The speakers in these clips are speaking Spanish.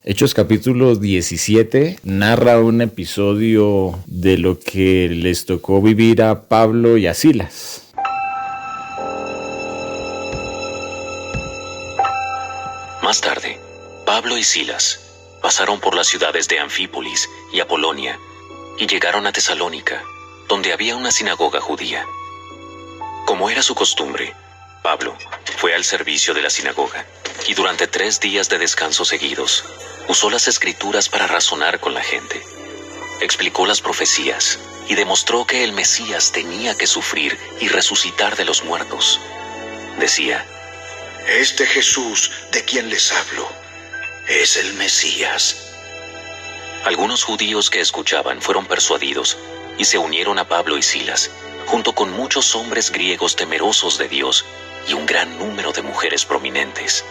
Hechos capítulo 17 narra un episodio de lo que les tocó vivir a Pablo y a Silas. Más tarde, Pablo y Silas pasaron por las ciudades de Anfípolis y Apolonia y llegaron a Tesalónica, donde había una sinagoga judía. Como era su costumbre, Pablo fue al servicio de la sinagoga y durante 3 días de descanso seguidos usó las escrituras para razonar con la gente. Explicó las profecías y demostró que el Mesías tenía que sufrir y resucitar de los muertos. Decía: Este Jesús de quien les hablo es el Mesías. Algunos judíos que escuchaban fueron persuadidos y se unieron a Pablo y Silas, junto con muchos hombres griegos temerosos de Dios y un gran número de mujeres prominentes.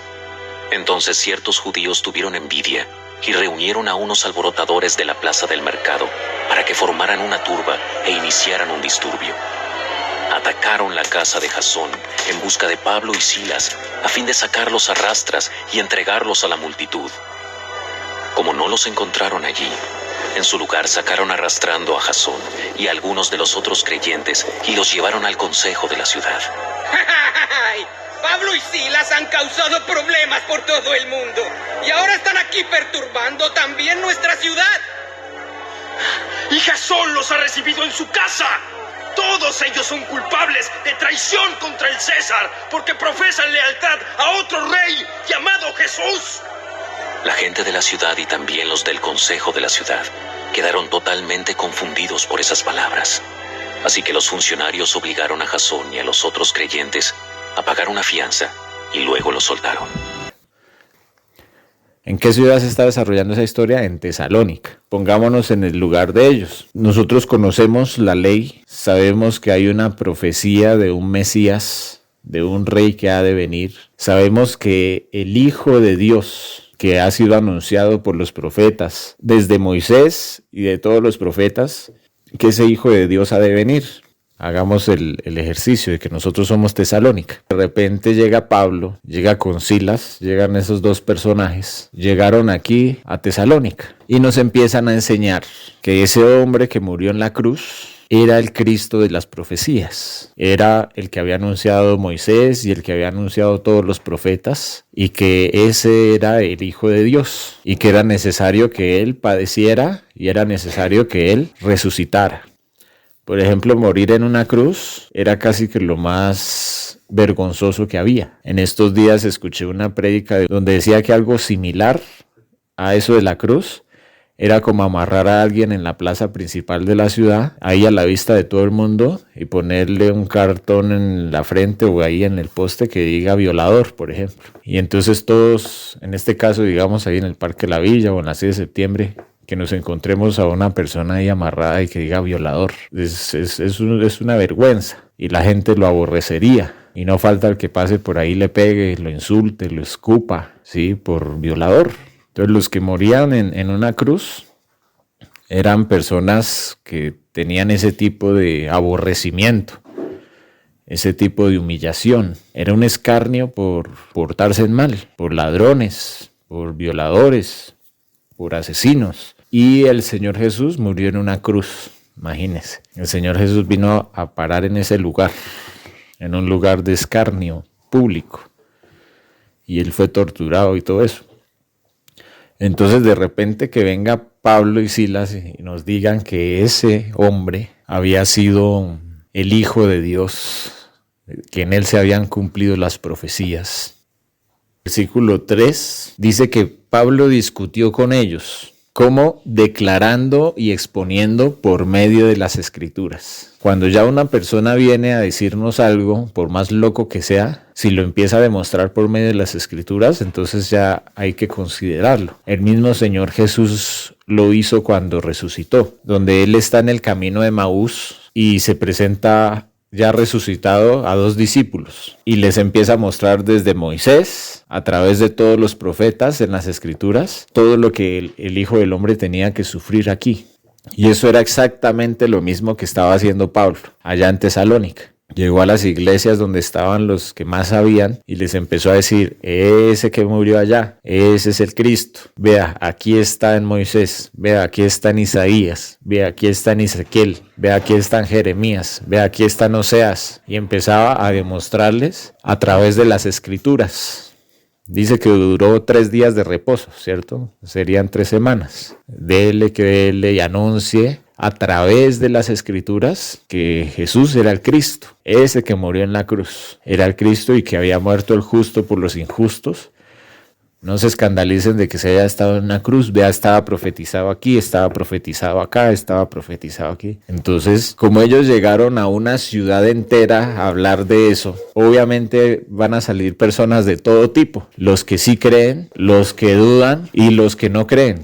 Entonces ciertos judíos tuvieron envidia y reunieron a unos alborotadores de la plaza del mercado para que formaran una turba e iniciaran un disturbio. Atacaron la casa de Jasón en busca de Pablo y Silas a fin de sacarlos a rastras y entregarlos a la multitud. Como no los encontraron allí, en su lugar sacaron arrastrando a Jasón y a algunos de los otros creyentes y los llevaron al consejo de la ciudad. Pablo y Silas han causado problemas por todo el mundo y ahora están aquí perturbando también nuestra ciudad. Y Jasón los ha recibido en su casa. Todos ellos son culpables de traición contra el César porque profesan lealtad a otro rey llamado Jesús. La gente de la ciudad y también los del consejo de la ciudad quedaron totalmente confundidos por esas palabras. Así que los funcionarios obligaron a Jasón y a los otros creyentes a pagar una fianza y luego los soltaron. ¿En qué ciudad se está desarrollando esa historia? En Tesalónica. Pongámonos en el lugar de ellos. Nosotros conocemos la ley, sabemos que hay una profecía de un Mesías, de un rey que ha de venir. Sabemos que el Hijo de Dios, que ha sido anunciado por los profetas, desde Moisés y de todos los profetas, que ese Hijo de Dios ha de venir. Hagamos el ejercicio de que nosotros somos Tesalónica. De repente llega Pablo, llega con Silas, llegan esos dos personajes, llegaron aquí a Tesalónica y nos empiezan a enseñar que ese hombre que murió en la cruz era el Cristo de las profecías, era el que había anunciado Moisés y el que había anunciado todos los profetas, y que ese era el Hijo de Dios, y que era necesario que Él padeciera y era necesario que Él resucitara. Por ejemplo, morir en una cruz era casi que lo más vergonzoso que había. En estos días escuché una prédica donde decía que algo similar a eso de la cruz era como amarrar a alguien en la plaza principal de la ciudad, ahí a la vista de todo el mundo, y ponerle un cartón en la frente o ahí en el poste que diga violador, por ejemplo. Y entonces todos, en este caso, digamos ahí en el Parque La Villa o en la 6 de septiembre, que nos encontremos a una persona ahí amarrada y que diga violador. Es una vergüenza y la gente lo aborrecería. Y no falta el que pase por ahí, le pegue, lo insulte, lo escupa, ¿sí? Por violador. Entonces los que morían en una cruz eran personas que tenían ese tipo de aborrecimiento, ese tipo de humillación. Era un escarnio por portarse mal, por ladrones, por violadores, por asesinos. Y el Señor Jesús murió en una cruz, imagínense. El Señor Jesús vino a parar en ese lugar, en un lugar de escarnio público. Y Él fue torturado y todo eso. Entonces de repente que venga Pablo y Silas y nos digan que ese hombre había sido el Hijo de Dios, que en Él se habían cumplido las profecías. Versículo 3 dice que Pablo discutió con ellos, como declarando y exponiendo por medio de las Escrituras. Cuando ya una persona viene a decirnos algo, por más loco que sea, si lo empieza a demostrar por medio de las Escrituras, entonces ya hay que considerarlo. El mismo Señor Jesús lo hizo cuando resucitó, donde Él está en el camino de Emaús y se presenta ya resucitado a 2 discípulos y les empieza a mostrar desde Moisés, a través de todos los profetas en las Escrituras, todo lo que el Hijo del Hombre tenía que sufrir aquí. Y eso era exactamente lo mismo que estaba haciendo Pablo allá en Tesalónica. Llegó a las iglesias donde estaban los que más sabían y les empezó a decir, ese que murió allá, ese es el Cristo. Vea, aquí está en Moisés, vea, aquí está en Isaías, vea, aquí está en Ezequiel, vea, aquí está en Jeremías, vea, aquí está en Oseas. Y empezaba a demostrarles a través de las escrituras. Dice que duró 3 días de reposo, ¿cierto? Serían 3 semanas. Dele y anuncie a través de las escrituras que Jesús era el Cristo, ese que murió en la cruz, era el Cristo y que había muerto el justo por los injustos. No se escandalicen de que se haya estado en una cruz, vea, estaba profetizado aquí, estaba profetizado acá, estaba profetizado aquí. Entonces, como ellos llegaron a una ciudad entera a hablar de eso, obviamente van a salir personas de todo tipo, los que sí creen, los que dudan y los que no creen.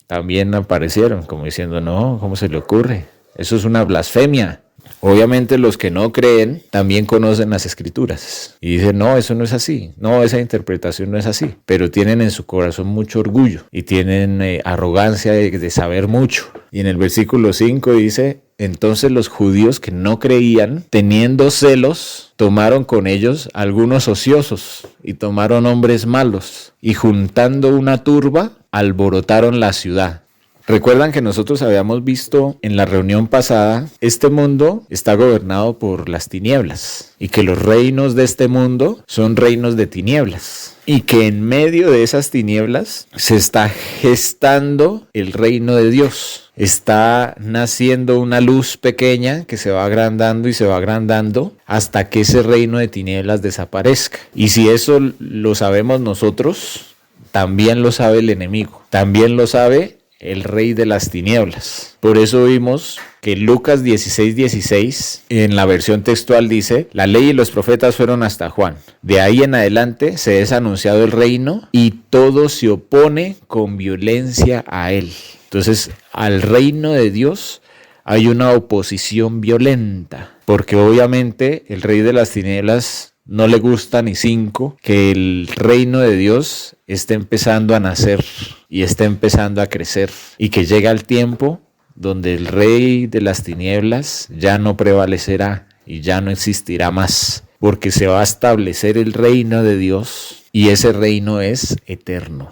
También aparecieron como diciendo, no, ¿cómo se le ocurre? Eso es una blasfemia. Obviamente los que no creen también conocen las escrituras y dicen, no, eso no es así, no, esa interpretación no es así, pero tienen en su corazón mucho orgullo y tienen arrogancia de saber mucho. Y en el versículo 5 dice, entonces los judíos que no creían, teniendo celos, tomaron con ellos algunos ociosos y tomaron hombres malos y juntando una turba, alborotaron la ciudad. Recuerdan que nosotros habíamos visto en la reunión pasada, este mundo está gobernado por las tinieblas y que los reinos de este mundo son reinos de tinieblas y que en medio de esas tinieblas se está gestando el reino de Dios. Está naciendo una luz pequeña que se va agrandando y se va agrandando hasta que ese reino de tinieblas desaparezca. Y si eso lo sabemos nosotros, también lo sabe el enemigo, también lo sabe el rey de las tinieblas. Por eso vimos que Lucas 16:16 en la versión textual dice, la ley y los profetas fueron hasta Juan. De ahí en adelante se es anunciado el reino y todo se opone con violencia a él. Entonces, al reino de Dios hay una oposición violenta, porque obviamente el rey de las tinieblas no le gusta ni 5 que el reino de Dios esté empezando a nacer y esté empezando a crecer y que llega el tiempo donde el rey de las tinieblas ya no prevalecerá y ya no existirá más, porque se va a establecer el reino de Dios y ese reino es eterno.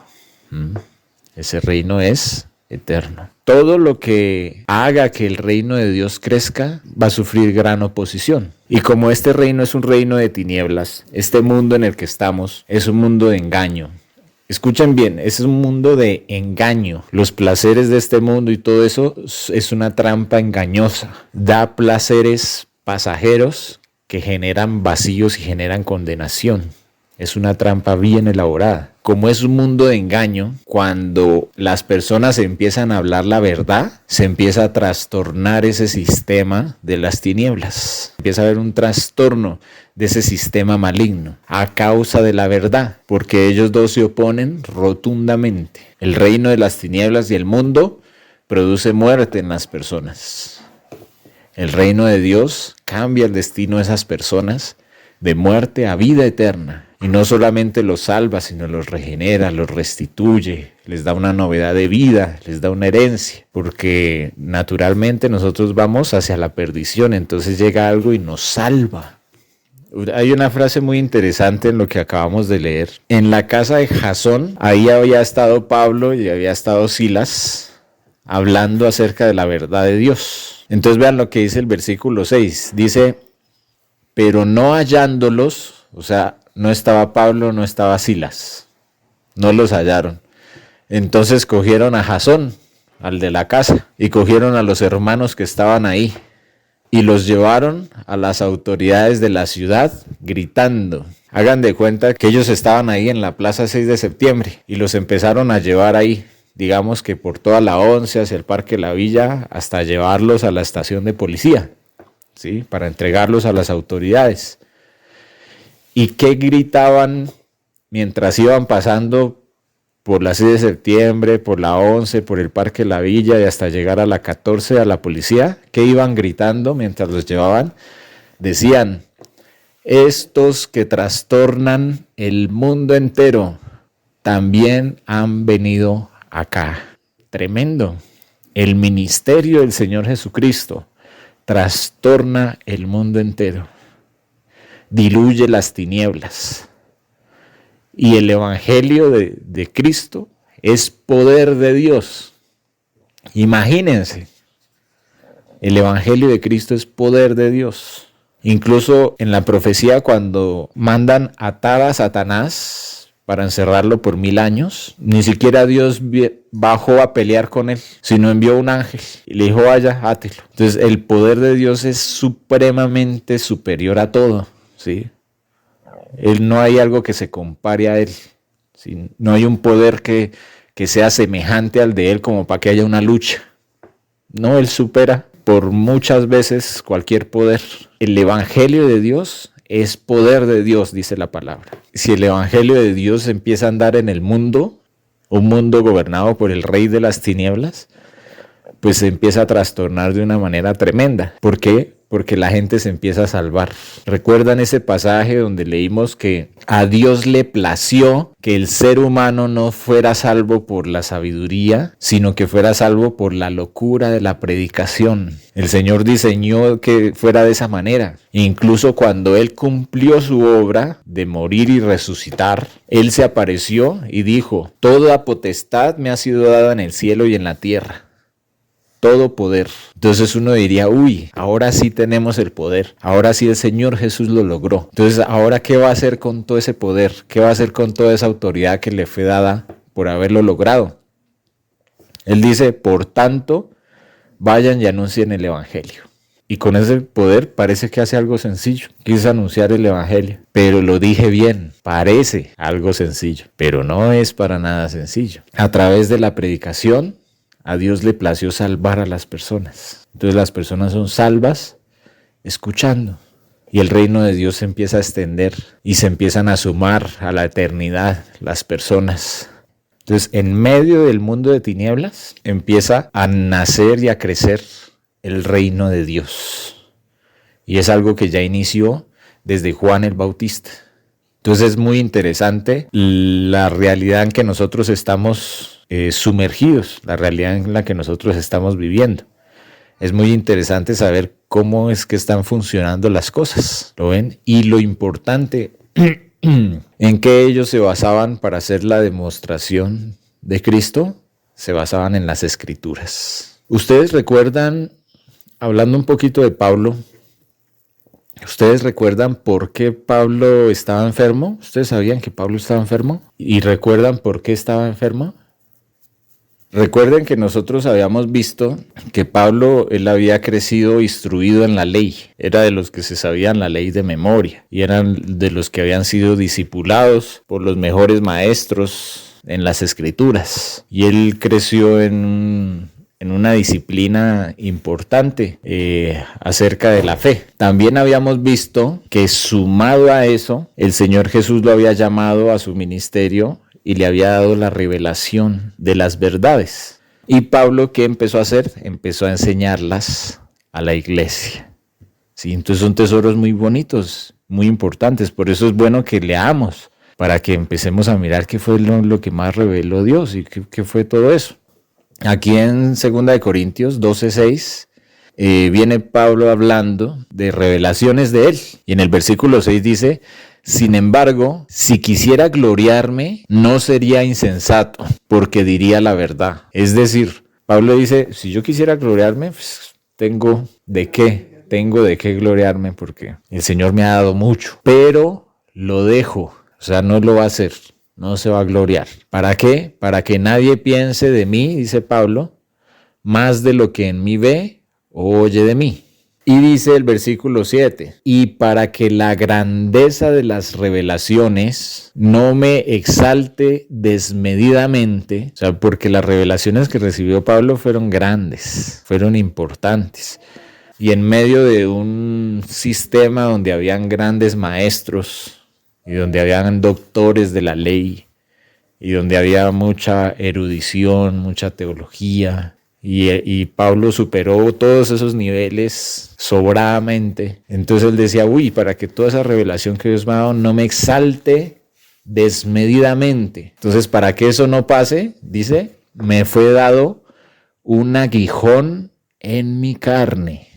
Ese reino es eterno. Todo lo que haga que el reino de Dios crezca va a sufrir gran oposición. Y como este reino es un reino de tinieblas, este mundo en el que estamos es un mundo de engaño. Escuchen bien, es un mundo de engaño. Los placeres de este mundo y todo eso es una trampa engañosa. Da placeres pasajeros que generan vacíos y generan condenación. Es una trampa bien elaborada. Como es un mundo de engaño, cuando las personas empiezan a hablar la verdad, se empieza a trastornar ese sistema de las tinieblas. Empieza a haber un trastorno de ese sistema maligno a causa de la verdad, porque ellos dos se oponen rotundamente. El reino de las tinieblas y el mundo produce muerte en las personas. El reino de Dios cambia el destino de esas personas de muerte a vida eterna. Y no solamente los salva, sino los regenera, los restituye, les da una novedad de vida, les da una herencia, porque naturalmente nosotros vamos hacia la perdición, entonces llega algo y nos salva. Hay una frase muy interesante en lo que acabamos de leer. En la casa de Jasón, ahí había estado Pablo y había estado Silas hablando acerca de la verdad de Dios. Entonces vean lo que dice el versículo 6. Dice, pero no hallándolos, o sea, no estaba Pablo, no estaba Silas, no los hallaron. Entonces cogieron a Jasón, al de la casa, y cogieron a los hermanos que estaban ahí, y los llevaron a las autoridades de la ciudad gritando. Hagan de cuenta que ellos estaban ahí en la plaza 6 de septiembre, y los empezaron a llevar ahí, digamos que por toda la 11, hacia el Parque La Villa, hasta llevarlos a la estación de policía, ¿sí? Para entregarlos a las autoridades. ¿Y qué gritaban mientras iban pasando por la 6 de septiembre, por la 11, por el Parque La Villa y hasta llegar a la 14 a la policía? ¿Qué iban gritando mientras los llevaban? Decían, estos que trastornan el mundo entero también han venido acá. Tremendo. El ministerio del Señor Jesucristo trastorna el mundo entero. diluye las tinieblas. Y el Evangelio de Cristo es poder de Dios. Imagínense, el Evangelio de Cristo es poder de Dios. Incluso en la profecía, cuando mandan atar a Satanás para encerrarlo por 1000 años, ni siquiera Dios bajó a pelear con él, sino envió un ángel y le dijo, vaya, átelo. Entonces el poder de Dios es supremamente superior a todo, ¿sí? No hay algo que se compare a él, ¿sí? No hay un poder que sea semejante al de él como para que haya una lucha. No, él supera por muchas veces cualquier poder. El Evangelio de Dios es poder de Dios, dice la palabra. Si el Evangelio de Dios empieza a andar en el mundo, un mundo gobernado por el rey de las tinieblas, pues se empieza a trastornar de una manera tremenda. ¿Por qué? Porque la gente se empieza a salvar. ¿Recuerdan ese pasaje donde leímos que a Dios le plació que el ser humano no fuera salvo por la sabiduría, sino que fuera salvo por la locura de la predicación? El Señor diseñó que fuera de esa manera. Incluso cuando Él cumplió su obra de morir y resucitar, Él se apareció y dijo, toda potestad me ha sido dada en el cielo y en la tierra. Todo poder. Entonces uno diría, uy, ahora sí tenemos el poder, ahora sí el Señor Jesús lo logró. Entonces, ¿ahora qué va a hacer con todo ese poder? ¿Qué va a hacer con toda esa autoridad que le fue dada por haberlo logrado? Él dice, por tanto, vayan y anuncien el Evangelio. Y con ese poder parece que hace algo sencillo, que es anunciar el Evangelio. Pero lo dije bien, parece algo sencillo, pero no es para nada sencillo. A través de la predicación, a Dios le plació salvar a las personas. Entonces las personas son salvas escuchando. Y el reino de Dios se empieza a extender y se empiezan a sumar a la eternidad las personas. Entonces en medio del mundo de tinieblas empieza a nacer y a crecer el reino de Dios. Y es algo que ya inició desde Juan el Bautista. Entonces es muy interesante la realidad en que nosotros estamos sumergidos, la realidad en la que nosotros estamos viviendo. Es muy interesante saber cómo es que están funcionando las cosas, ¿lo ven? Y lo importante en que ellos se basaban para hacer la demostración de Cristo, se basaban en las Escrituras. Ustedes recuerdan, hablando un poquito de Pablo, ¿ustedes recuerdan por qué Pablo estaba enfermo? ¿Ustedes sabían que Pablo estaba enfermo? ¿Y recuerdan por qué estaba enfermo? Recuerden que nosotros habíamos visto que Pablo, él había crecido instruido en la ley. Era de los que se sabían la ley de memoria y eran de los que habían sido discipulados por los mejores maestros en las Escrituras. Y él creció en una disciplina importante acerca de la fe. También habíamos visto que sumado a eso, el Señor Jesús lo había llamado a su ministerio y le había dado la revelación de las verdades. Y Pablo, ¿qué empezó a hacer? Empezó a enseñarlas a la iglesia. ¿Sí? Entonces son tesoros muy bonitos, muy importantes. Por eso es bueno que leamos, para que empecemos a mirar qué fue lo que más reveló Dios y qué fue todo eso. Aquí en 2 Corintios 12:6 viene Pablo hablando de revelaciones de él. Y en el versículo 6 dice, sin embargo, si quisiera gloriarme, no sería insensato, porque diría la verdad. Es decir, Pablo dice, si yo quisiera gloriarme, pues tengo de qué gloriarme, porque el Señor me ha dado mucho. Pero lo dejo, o sea, no lo va a hacer, no se va a gloriar. ¿Para qué? Para que nadie piense de mí, dice Pablo, más de lo que en mí ve o oye de mí. Y dice el versículo 7, y para que la grandeza de las revelaciones no me exalte desmedidamente, o sea, porque las revelaciones que recibió Pablo fueron grandes, fueron importantes. Y en medio de un sistema donde habían grandes maestros y donde habían doctores de la ley y donde había mucha erudición, mucha teología, y Pablo superó todos esos niveles sobradamente. Entonces él decía, uy, para que toda esa revelación que Dios me ha dado no me exalte desmedidamente. Entonces, para que eso no pase, dice, me fue dado un aguijón en mi carne,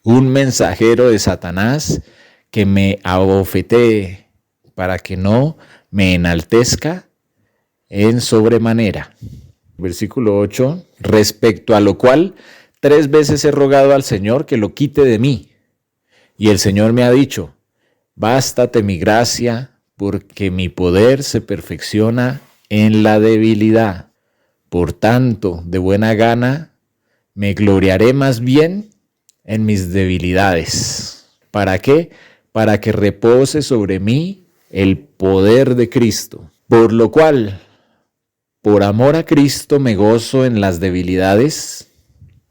un mensajero de Satanás que me abofetee, para que no me enaltezca en sobremanera. Versículo 8, respecto a lo cual 3 veces he rogado al Señor que lo quite de mí. Y el Señor me ha dicho, bástate mi gracia, porque mi poder se perfecciona en la debilidad. Por tanto, de buena gana, me gloriaré más bien en mis debilidades. ¿Para qué? Para que repose sobre mí el poder de Cristo. Por lo cual, por amor a Cristo, me gozo en las debilidades,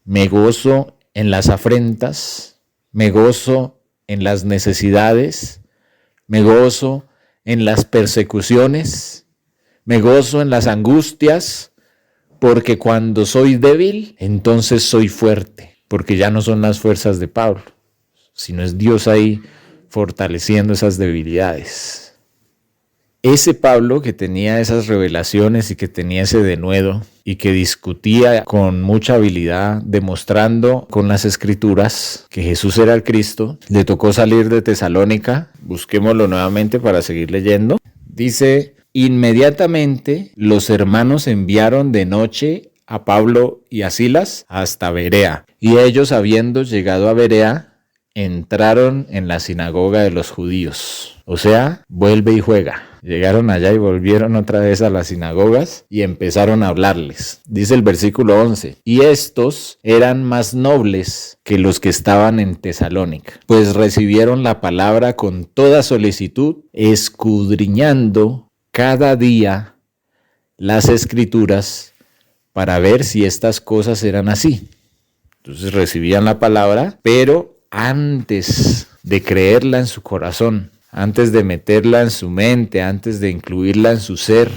me gozo en las afrentas, me gozo en las necesidades, me gozo en las persecuciones, me gozo en las angustias, porque cuando soy débil, entonces soy fuerte, porque ya no son las fuerzas de Pablo, sino es Dios ahí fortaleciendo esas debilidades. Ese Pablo que tenía esas revelaciones y que tenía ese denuedo y que discutía con mucha habilidad, demostrando con las Escrituras que Jesús era el Cristo, le tocó salir de Tesalónica. Busquémoslo nuevamente para seguir leyendo. Dice, inmediatamente los hermanos enviaron de noche a Pablo y a Silas hasta Berea. Y ellos, habiendo llegado a Berea, entraron en la sinagoga de los judíos. O sea, vuelve y juega. Llegaron allá y volvieron otra vez a las sinagogas y empezaron a hablarles. Dice el versículo 11, y estos eran más nobles que los que estaban en Tesalónica, pues recibieron la palabra con toda solicitud, escudriñando cada día las Escrituras para ver si estas cosas eran así. Entonces recibían la palabra, pero antes de creerla en su corazón, antes de meterla en su mente, antes de incluirla en su ser,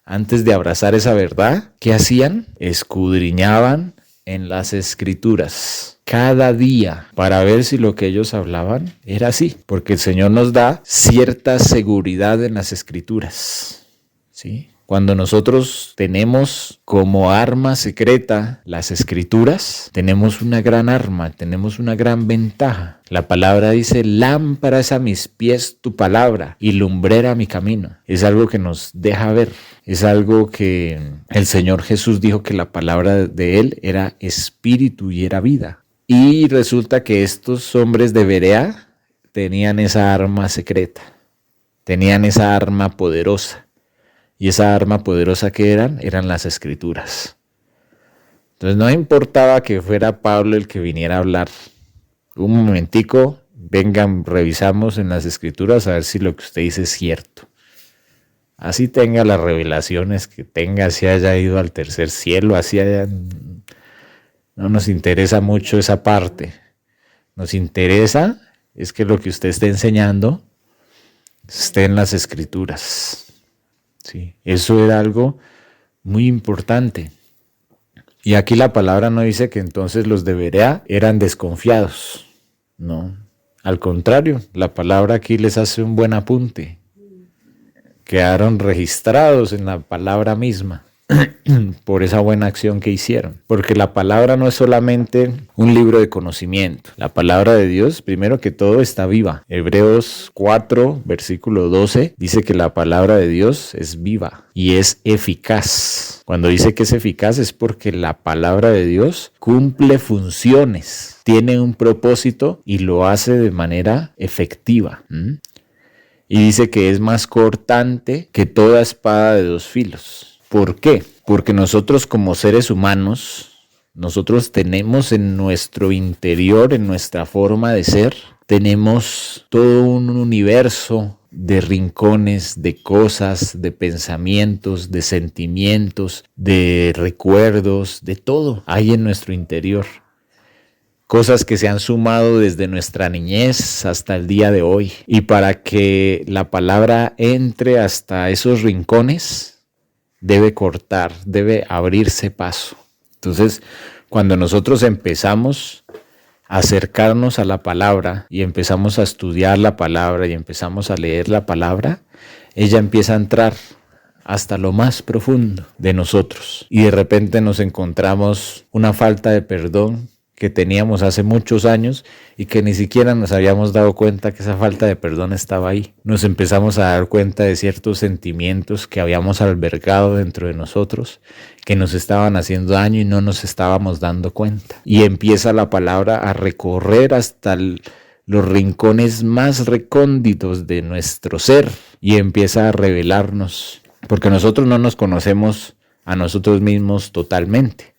antes de abrazar esa verdad, ¿qué hacían? Escudriñaban en las Escrituras cada día para ver si lo que ellos hablaban era así, porque el Señor nos da cierta seguridad en las Escrituras, ¿sí? Cuando nosotros tenemos como arma secreta las Escrituras, tenemos una gran arma, tenemos una gran ventaja. La palabra dice, lámpara es a mis pies tu palabra y lumbrera a mi camino. Es algo que nos deja ver, es algo que el Señor Jesús dijo que la palabra de Él era espíritu y era vida. Y resulta que estos hombres de Berea tenían esa arma secreta, tenían esa arma poderosa. Y esa arma poderosa que eran las Escrituras. Entonces no importaba que fuera Pablo el que viniera a hablar. Un momentico, vengan, revisamos en las Escrituras a ver si lo que usted dice es cierto. Así tenga las revelaciones que tenga, así haya ido al tercer cielo, así haya... No nos interesa mucho esa parte. Nos interesa es que lo que usted esté enseñando esté en las Escrituras. Sí, eso era algo muy importante. Y aquí la palabra no dice que entonces los de Berea eran desconfiados. No, al contrario, la palabra aquí les hace un buen apunte. Quedaron registrados en la palabra misma por esa buena acción que hicieron. Porque la palabra no es solamente un libro de conocimiento. La palabra de Dios, primero que todo, está viva. Hebreos 4, versículo 12, dice que la palabra de Dios es viva y es eficaz. Cuando dice que es eficaz es porque la palabra de Dios cumple funciones, tiene un propósito y lo hace de manera efectiva. Y dice que es más cortante que toda espada de 2 filos. ¿Por qué? Porque nosotros como seres humanos, nosotros tenemos en nuestro interior, en nuestra forma de ser, tenemos todo un universo de rincones, de cosas, de pensamientos, de sentimientos, de recuerdos, de todo hay en nuestro interior. Cosas que se han sumado desde nuestra niñez hasta el día de hoy. Y para que la palabra entre hasta esos rincones, debe cortar, debe abrirse paso. Entonces, cuando nosotros empezamos a acercarnos a la palabra y empezamos a estudiar la palabra y empezamos a leer la palabra, ella empieza a entrar hasta lo más profundo de nosotros. Y de repente nos encontramos una falta de perdón que teníamos hace muchos años y que ni siquiera nos habíamos dado cuenta que esa falta de perdón estaba ahí. Nos empezamos a dar cuenta de ciertos sentimientos que habíamos albergado dentro de nosotros, que nos estaban haciendo daño y no nos estábamos dando cuenta. Y empieza la palabra a recorrer hasta los rincones más recónditos de nuestro ser y empieza a revelarnos, porque nosotros no nos conocemos a nosotros mismos totalmente.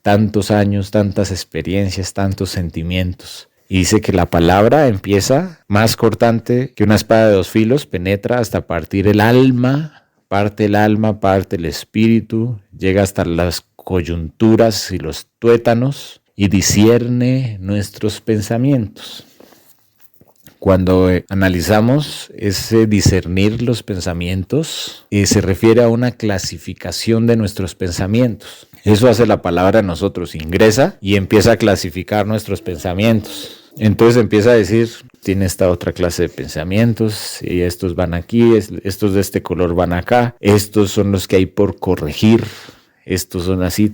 Tantos años, tantas experiencias, tantos sentimientos. Y dice que la palabra empieza más cortante que una espada de dos filos, penetra hasta partir el alma, parte el espíritu, llega hasta las coyunturas y los tuétanos y discierne nuestros pensamientos. Cuando analizamos ese discernir los pensamientos, se refiere a una clasificación de nuestros pensamientos. Eso hace la palabra en nosotros, ingresa y empieza a clasificar nuestros pensamientos. Entonces empieza a decir, tiene esta otra clase de pensamientos, y estos van aquí, estos de este color van acá, estos son los que hay por corregir, estos son así,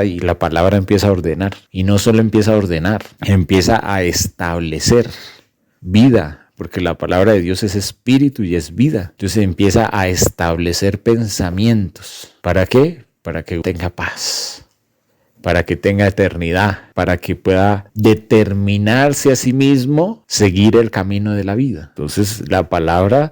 y la palabra empieza a ordenar. Y no solo empieza a ordenar, empieza a establecer vida, porque la palabra de Dios es espíritu y es vida. Entonces empieza a establecer pensamientos. ¿Para qué? Para que tenga paz, para que tenga eternidad, para que pueda determinarse a sí mismo seguir el camino de la vida. Entonces la palabra,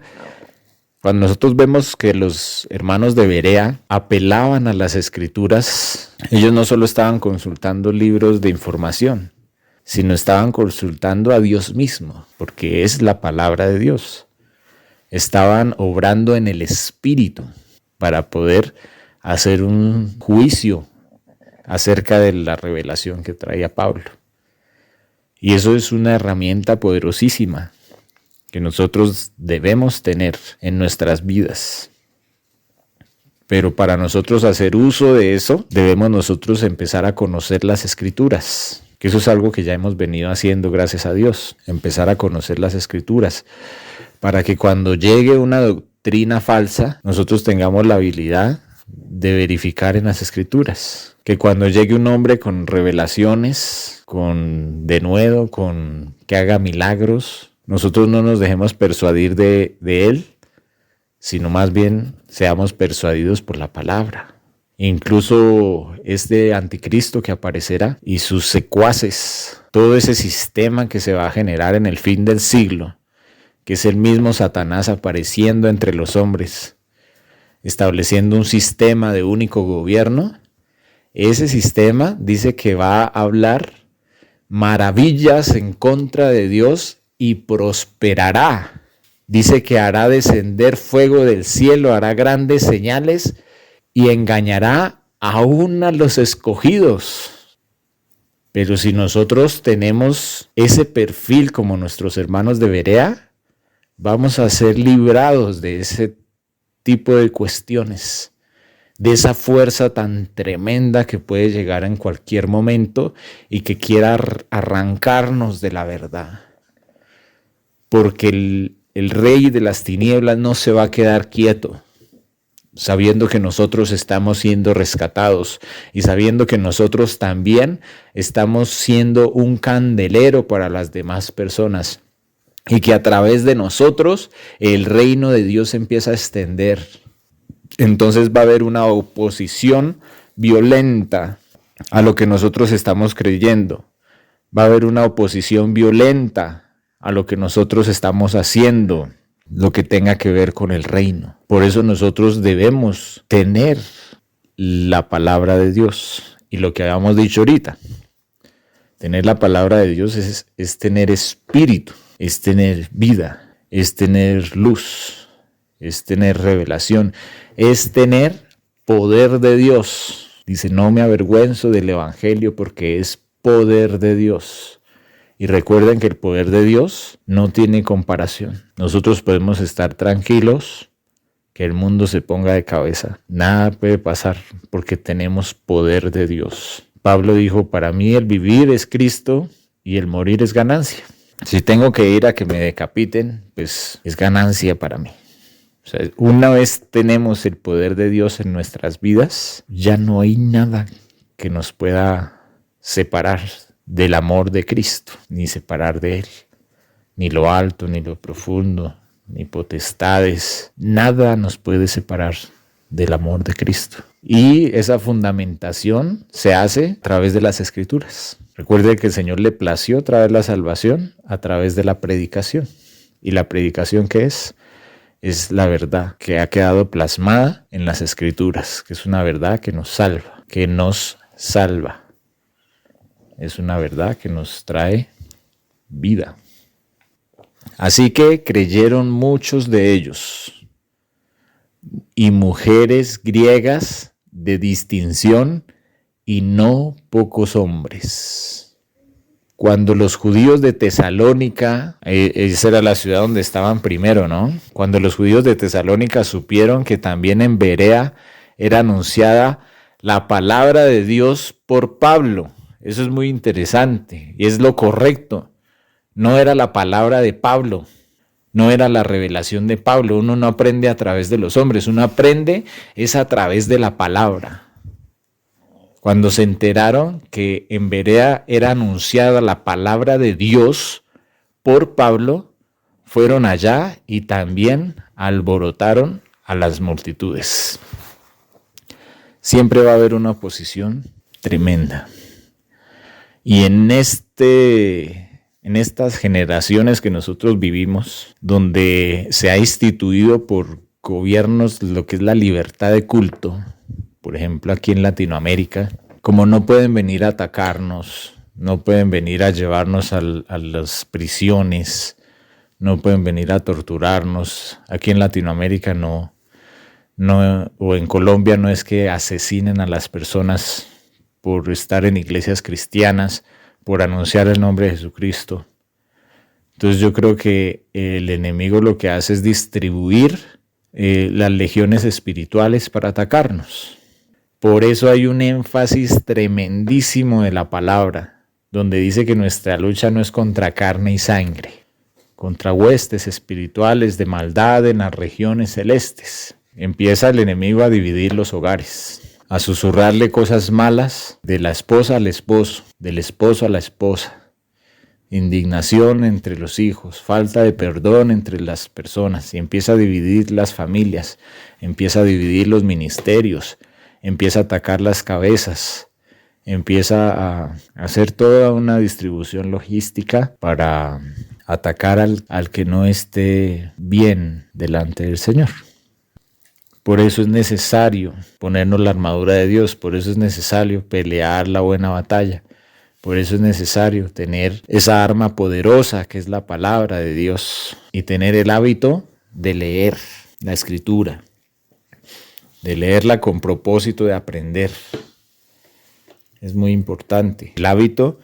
cuando nosotros vemos que los hermanos de Berea apelaban a las escrituras, ellos no solo estaban consultando libros de información, sino estaban consultando a Dios mismo, porque es la palabra de Dios. Estaban obrando en el espíritu para poder hacer un juicio acerca de la revelación que traía Pablo. Y eso es una herramienta poderosísima que nosotros debemos tener en nuestras vidas. Pero para nosotros hacer uso de eso, debemos nosotros empezar a conocer las escrituras, que eso es algo que ya hemos venido haciendo, gracias a Dios, empezar a conocer las escrituras, para que cuando llegue una doctrina falsa, nosotros tengamos la habilidad de verificar en las escrituras. Que cuando llegue un hombre con revelaciones, con denuedo, con que haga milagros, nosotros no nos dejemos persuadir de él, sino más bien seamos persuadidos por la palabra. Incluso este anticristo que aparecerá y sus secuaces, todo ese sistema que se va a generar en el fin del siglo, que es el mismo Satanás apareciendo entre los hombres, estableciendo un sistema de único gobierno. Ese sistema dice que va a hablar maravillas en contra de Dios y prosperará. Dice que hará descender fuego del cielo, hará grandes señales y engañará aún a los escogidos. Pero si nosotros tenemos ese perfil como nuestros hermanos de Berea, vamos a ser librados de ese tipo de cuestiones, de esa fuerza tan tremenda que puede llegar en cualquier momento y que quiera arrancarnos de la verdad. Porque el rey de las tinieblas no se va a quedar quieto, sabiendo que nosotros estamos siendo rescatados y sabiendo que nosotros también estamos siendo un candelero para las demás personas. Y que a través de nosotros el reino de Dios empieza a extender. Entonces va a haber una oposición violenta a lo que nosotros estamos creyendo. Va a haber una oposición violenta a lo que nosotros estamos haciendo, lo que tenga que ver con el reino. Por eso nosotros debemos tener la palabra de Dios. Y lo que habíamos dicho ahorita, tener la palabra de Dios es tener espíritu. Es tener vida, es tener luz, es tener revelación, es tener poder de Dios. Dice, no me avergüenzo del evangelio porque es poder de Dios. Y recuerden que el poder de Dios no tiene comparación. Nosotros podemos estar tranquilos, que el mundo se ponga de cabeza. Nada puede pasar porque tenemos poder de Dios. Pablo dijo, para mí el vivir es Cristo y el morir es ganancia. Si tengo que ir a que me decapiten, pues es ganancia para mí. O sea, una vez tenemos el poder de Dios en nuestras vidas, ya no hay nada que nos pueda separar del amor de Cristo, ni separar de Él, ni lo alto, ni lo profundo, ni potestades, nada nos puede separar del amor de Cristo. Y esa fundamentación se hace a través de las Escrituras. Recuerde que el Señor le plació traer la salvación a través de la predicación. ¿Y la predicación qué es? Es la verdad que ha quedado plasmada en las Escrituras, que es una verdad que nos salva, que nos salva. Es una verdad que nos trae vida. Así que creyeron muchos de ellos, y mujeres griegas de distinción, y no pocos hombres. Cuando los judíos de Tesalónica, esa era la ciudad donde estaban primero, ¿no? Cuando los judíos de Tesalónica supieron que también en Berea era anunciada la palabra de Dios por Pablo. Eso es muy interesante y es lo correcto. No era la palabra de Pablo, no era la revelación de Pablo. Uno no aprende a través de los hombres, uno aprende es a través de la palabra. Cuando se enteraron que en Berea era anunciada la palabra de Dios por Pablo, fueron allá y también alborotaron a las multitudes. Siempre va a haber una oposición tremenda. Y en estas generaciones que nosotros vivimos, donde se ha instituido por gobiernos lo que es la libertad de culto, por ejemplo aquí en Latinoamérica, como no pueden venir a atacarnos, no pueden venir a llevarnos a las prisiones, no pueden venir a torturarnos, aquí en Latinoamérica no, o en Colombia no es que asesinen a las personas por estar en iglesias cristianas, por anunciar el nombre de Jesucristo. Entonces yo creo que el enemigo lo que hace es distribuir las legiones espirituales para atacarnos. Por eso hay un énfasis tremendísimo de la palabra, donde dice que nuestra lucha no es contra carne y sangre, contra huestes espirituales de maldad en las regiones celestes. Empieza el enemigo a dividir los hogares, a susurrarle cosas malas de la esposa al esposo, del esposo a la esposa, indignación entre los hijos, falta de perdón entre las personas, y empieza a dividir las familias, empieza a dividir los ministerios, empieza a atacar las cabezas, empieza a hacer toda una distribución logística para atacar al que no esté bien delante del Señor. Por eso es necesario ponernos la armadura de Dios, por eso es necesario pelear la buena batalla, por eso es necesario tener esa arma poderosa que es la palabra de Dios y tener el hábito de leer la Escritura, de leerla con propósito de aprender. Es muy importante. El hábito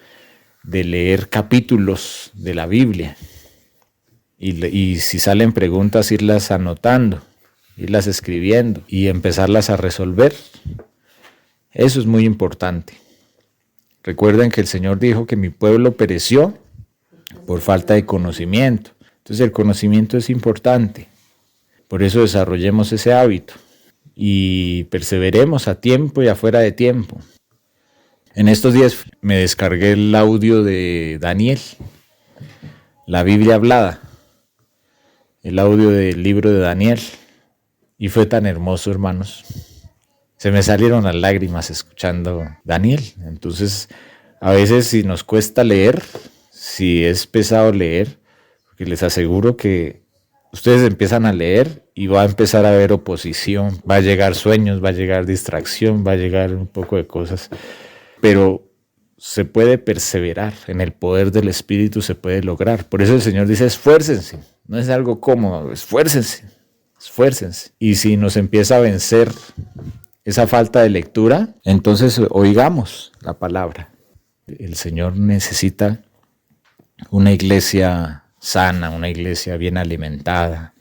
de leer capítulos de la Biblia y si salen preguntas irlas anotando, irlas escribiendo y empezarlas a resolver. Eso es muy importante. Recuerden que el Señor dijo que mi pueblo pereció por falta de conocimiento. Entonces el conocimiento es importante. Por eso desarrollemos ese hábito y perseveremos a tiempo y afuera de tiempo. En estos días me descargué el audio de Daniel, la Biblia hablada, el audio del libro de Daniel, y fue tan hermoso, hermanos. Se me salieron las lágrimas escuchando Daniel. Entonces, a veces si nos cuesta leer, si es pesado leer, porque les aseguro que ustedes empiezan a leer y va a empezar a haber oposición, va a llegar sueños, va a llegar distracción, va a llegar un poco de cosas, pero se puede perseverar, en el poder del Espíritu se puede lograr. Por eso el Señor dice, esfuércense, no es algo cómodo, esfuércense. Y si nos empieza a vencer esa falta de lectura, entonces oigamos la palabra. El Señor necesita una iglesia sana, una iglesia bien alimentada,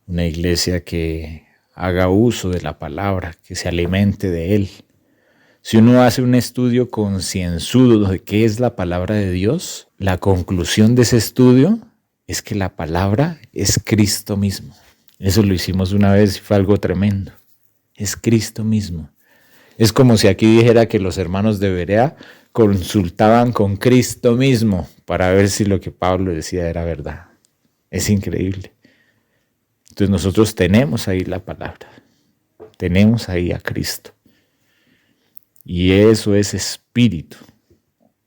una iglesia que haga uso de la palabra, que se alimente de Él. Si uno hace un estudio concienzudo de qué es la palabra de Dios, la conclusión de ese estudio es que la palabra es Cristo mismo. Eso lo hicimos una vez y fue algo tremendo. Es Cristo mismo. Es como si aquí dijera que los hermanos de Berea consultaban con Cristo mismo para ver si lo que Pablo decía era verdad. Es increíble. Entonces nosotros tenemos ahí la palabra, tenemos ahí a Cristo. Y eso es espíritu.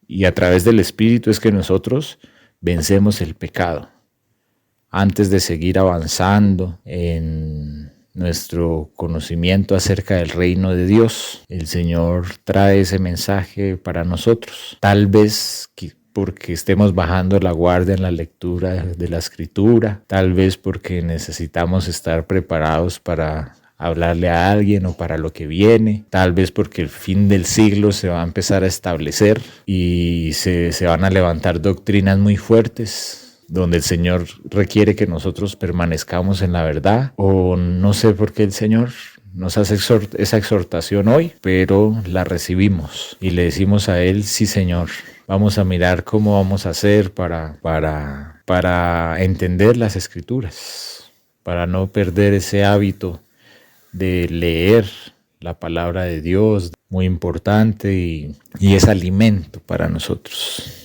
Y a través del espíritu es que nosotros vencemos el pecado. Antes de seguir avanzando en nuestro conocimiento acerca del reino de Dios, el Señor trae ese mensaje para nosotros. Tal vez porque estemos bajando la guardia en la lectura de la Escritura, tal vez porque necesitamos estar preparados para hablarle a alguien o para lo que viene, tal vez porque el fin del siglo se va a empezar a establecer y se van a levantar doctrinas muy fuertes donde el Señor requiere que nosotros permanezcamos en la verdad, o no sé por qué el Señor nos hace esa exhortación hoy, pero la recibimos y le decimos a Él: sí, Señor, vamos a mirar cómo vamos a hacer para entender las Escrituras, para no perder ese hábito de leer la palabra de Dios, muy importante y es alimento para nosotros.